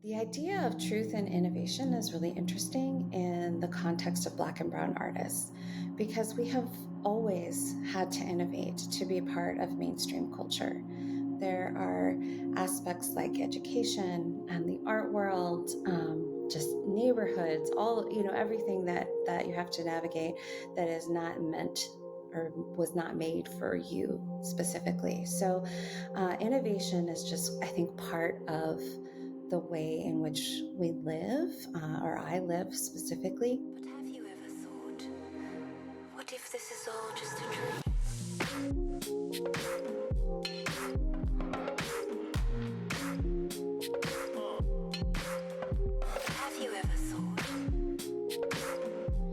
The idea of truth and innovation is really interesting in the context of Black and Brown artists because we have always had to innovate to be part of mainstream culture. There are aspects like education and the art world, just neighborhoods, everything that you have to navigate that is not meant or was not made for you specifically. So, innovation is just, I think, part of the way in which we live, or I live specifically. But have you ever thought, what if this is all just a dream? Have you ever thought?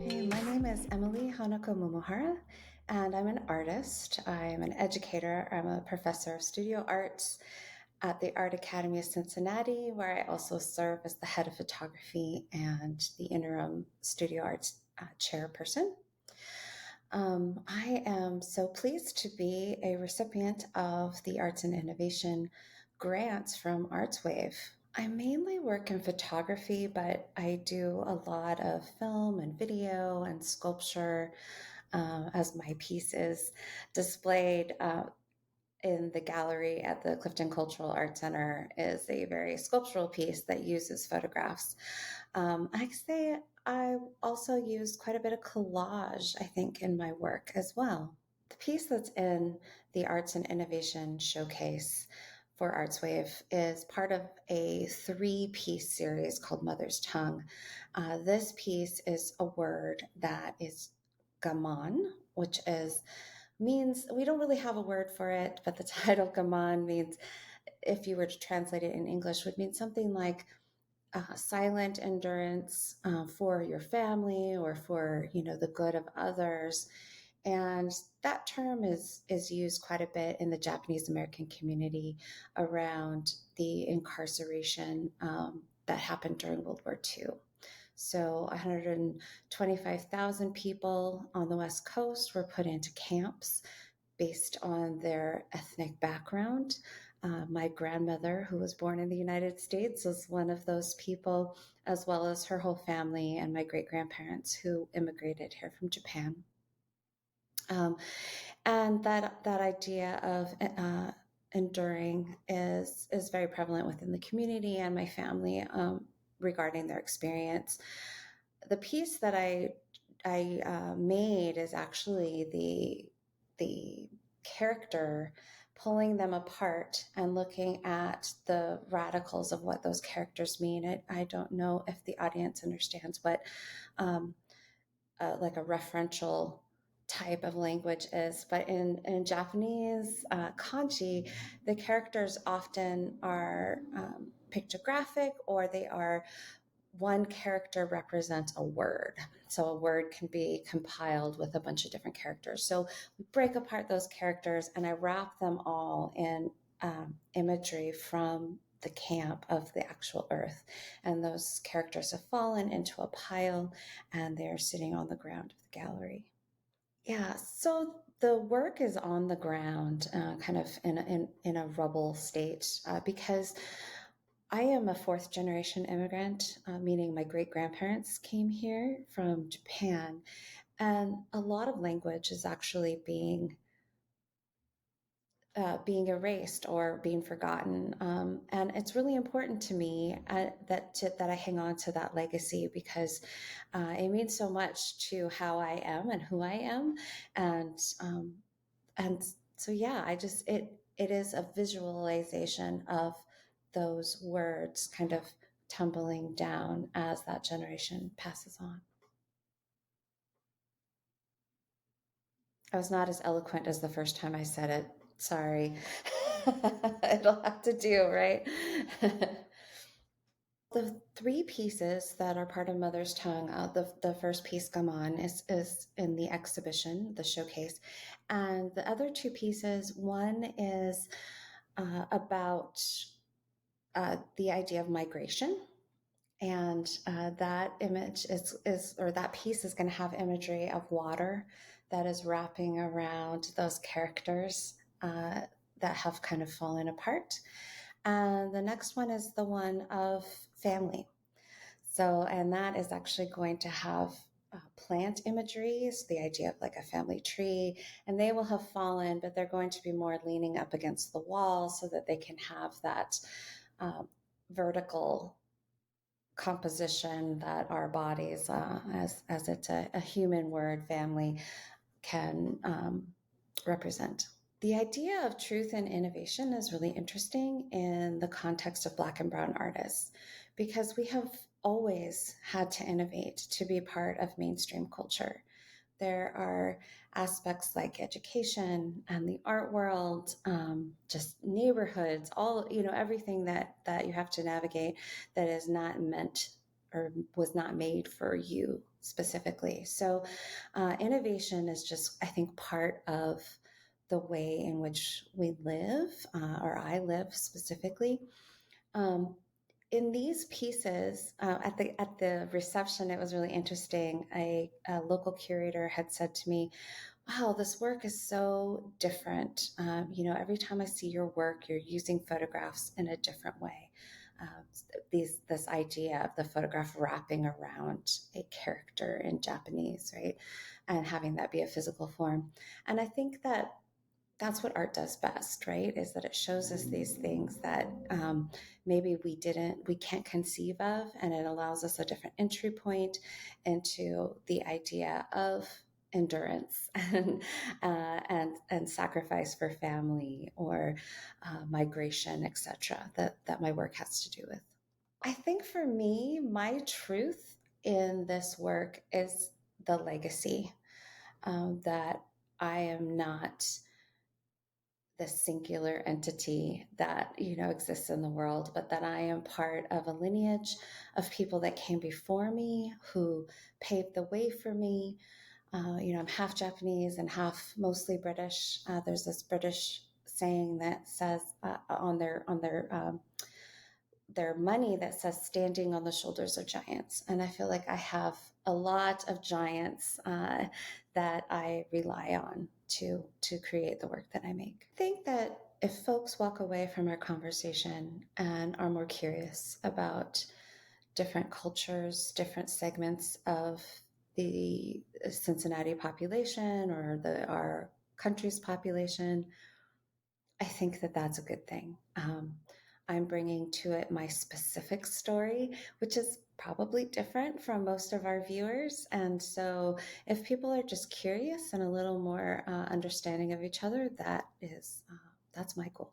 Hey, my name is Emily Hanako Momohara, and I'm an artist. I'm an educator. I'm a professor of studio arts at the Art Academy of Cincinnati, where I also serve as the head of photography and the interim studio arts chairperson. I am so pleased to be a recipient of the Arts and Innovation grants from ArtsWave. I mainly work in photography, but I do a lot of film and video and sculpture as my piece is displayed in the gallery at the Clifton Cultural Arts Center is a very sculptural piece that uses photographs. I say I also use quite a bit of collage, I think, in my work as well. The piece that's in the Arts and Innovation Showcase for ArtsWave is part of a 3-piece series called Mother's Tongue. This piece is a word that is gaman, which means we don't really have a word for it, but the title gaman means, if you were to translate it in English, would mean something like silent endurance for your family or for the good of others. And that term is used quite a bit in the Japanese American community around the incarceration that happened during World War II. So 125,000 people on the West Coast were put into camps based on their ethnic background. My grandmother, who was born in the United States, was one of those people, as well as her whole family and my great-grandparents who immigrated here from Japan. And that idea of enduring is very prevalent within the community and my family regarding their experience. The piece that I made is actually the character pulling them apart and looking at the radicals of what those characters mean. I don't know if the audience understands what like a referential type of language is, but in Japanese kanji, the characters often are pictographic, or they are one character represents a word. So a word can be compiled with a bunch of different characters. So we break apart those characters and I wrap them all in imagery from the camp of the actual earth. And those characters have fallen into a pile and they're sitting on the ground of the gallery. Yeah, so the work is on the ground, kind of in a rubble state, because I am a 4th-generation immigrant, meaning my great-grandparents came here from Japan, and a lot of language is actually being erased or being forgotten, and it's really important to me that I hang on to that legacy because it means so much to how I am and who I am, and so yeah, it is a visualization of those words kind of tumbling down as that generation passes on. I was not as eloquent as the first time I said it. Sorry. It'll have to do, right? The 3 pieces that are part of Mother's Tongue, the first piece, Gaman, is in the exhibition, the showcase. And the other 2 pieces, one is about the idea of migration. And that image or that piece is going to have imagery of water that is wrapping around those characters that have kind of fallen apart. And the next one is the one of family. So, and that is actually going to have plant imagery, so the idea of like a family tree, and they will have fallen, but they're going to be more leaning up against the wall so that they can have that um, vertical composition that our bodies, as it's a human word, family, can represent. The idea of truth and innovation is really interesting in the context of Black and Brown artists because we have always had to innovate to be part of mainstream culture. There are aspects like education and the art world, just neighborhoods, all, everything that you have to navigate that is not meant or was not made for you specifically. So innovation is just, I think, part of the way in which we live, or I live specifically. Um, in these pieces, at the reception, it was really interesting. A local curator had said to me, "Wow, this work is so different. Every time I see your work, you're using photographs in a different way. Um, this idea of the photograph wrapping around a character in Japanese, right, and having that be a physical form. And I think that that's what art does best, right? Is that it shows us these things that maybe we can't conceive of, and it allows us a different entry point into the idea of endurance and sacrifice for family or migration, etc. That my work has to do with. I think for me, my truth in this work is the legacy, that I am not the singular entity that exists in the world, but that I am part of a lineage of people that came before me who paved the way for me. I'm half Japanese and half mostly British. There's this British saying that says on their money that says "standing on the shoulders of giants," and I feel like I have a lot of giants that I rely on to create the work that I make. I think that if folks walk away from our conversation and are more curious about different cultures, different segments of the Cincinnati population or our country's population, I think that that's a good thing. I'm bringing to it my specific story, which is probably different from most of our viewers. And so, if people are just curious and a little more understanding of each other, that's my goal.